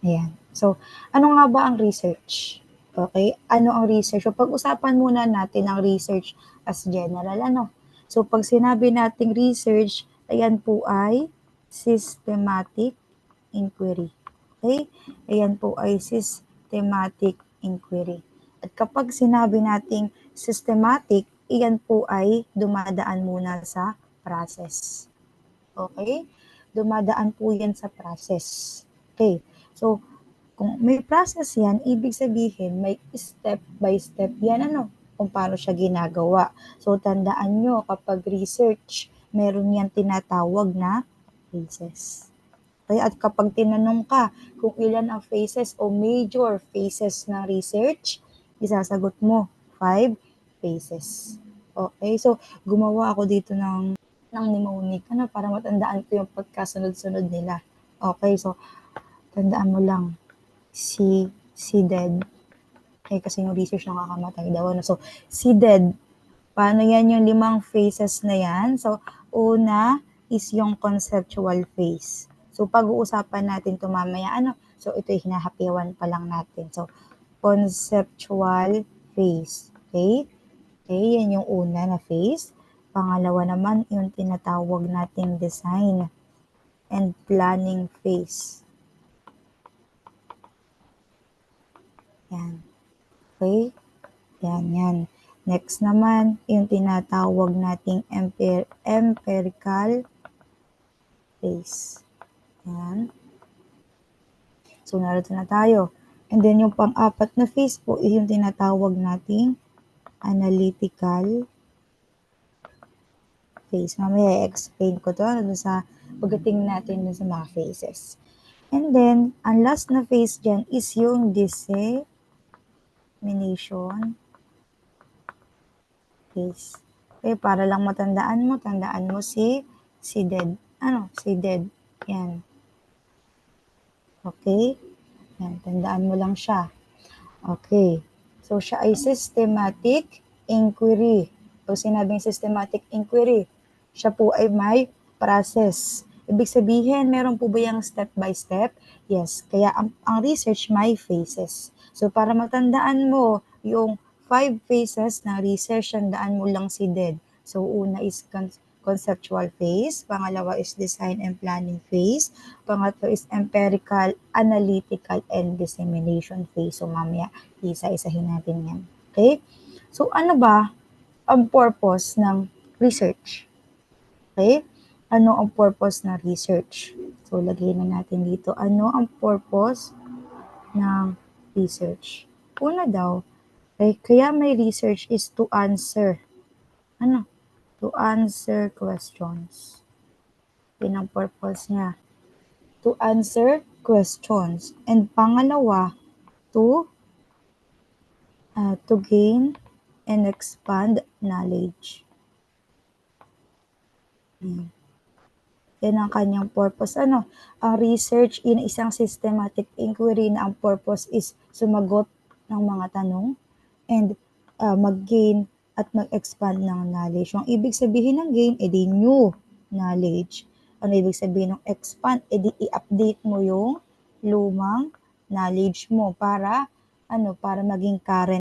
Ayan. So, ano nga ba ang research? Okay, ano ang research? So, pag-usapan muna natin ang research as general, ano? So, 'pag sinabi nating research, ayan po ay systematic inquiry. Okay? Ayan po ay systematic inquiry. At kapag sinabi nating systematic, iyan po ay dumadaan muna sa process. Okay? Dumadaan po yan sa process. Okay. So, kung may process yan, ibig sabihin may step by step yan, ano, kung paano siya ginagawa. So, tandaan nyo, kapag research, meron yan tinatawag na phases. Okay? At kapag tinanong ka kung ilan ang phases o major phases ng research, isasagot mo, 5 phases. Okay? So, gumawa ako dito ng mnemonic, ano, para matandaan ko yung pagkasunod-sunod nila. Okay, so, tandaan mo lang, si dead, kasi yung research nakakamatay daw. Ano? So, si dead, paano yan yung 5 phases na yan? So, una is yung conceptual phase. So, pag-uusapan natin ito mamaya, ano? So, ito yung hinahapiwan pa lang natin. So, conceptual phase. Okay? Okay, yan yung una na phase. Pangalawa naman, yung tinatawag nating design and planning phase. Yan. Okay? Yan. Next naman, yung tinatawag nating empirical phase. Yan. So, narito na tayo. And then, yung pang-apat na phase po, yung tinatawag nating analytical phase. Mamaya, i-explain ko to sa pagdating natin sa mga phases. And then, ang last na phase dyan is yung dissemination phase. Okay, para lang tandaan mo si dead. Si dead. Yan. Okay? Yan, tandaan mo lang siya. Okay. So, siya ay systematic inquiry. Pag sinabing systematic inquiry, siya po ay may process. Ibig sabihin, meron po ba yung step by step? Yes. Kaya ang research may phases. So, para matandaan mo yung 5 phases ng research, tandaan mo lang si dead. So, una is conceptual phase, pangalawa is design and planning phase, pangatlo is empirical, analytical, and dissemination phase. So, mamaya, isa-isahin natin yan. Okay? So, ano ba ang purpose ng research? Okay? Ano ang purpose ng research? So, lagay na natin dito. Ano ang purpose ng research? Una daw, kaya may research is to answer. To answer questions. Yun ang purpose niya. To answer questions. And pangalawa, to gain and expand knowledge. Yan ang kanyang purpose. Ang research in isang systematic inquiry na ang purpose is sumagot ng mga tanong and mag-gain at mag-expand ng knowledge. Ang ibig sabihin ng gain, edi new knowledge. Ano ibig sabihin ng expand, edi i-update mo yung lumang knowledge mo para maging current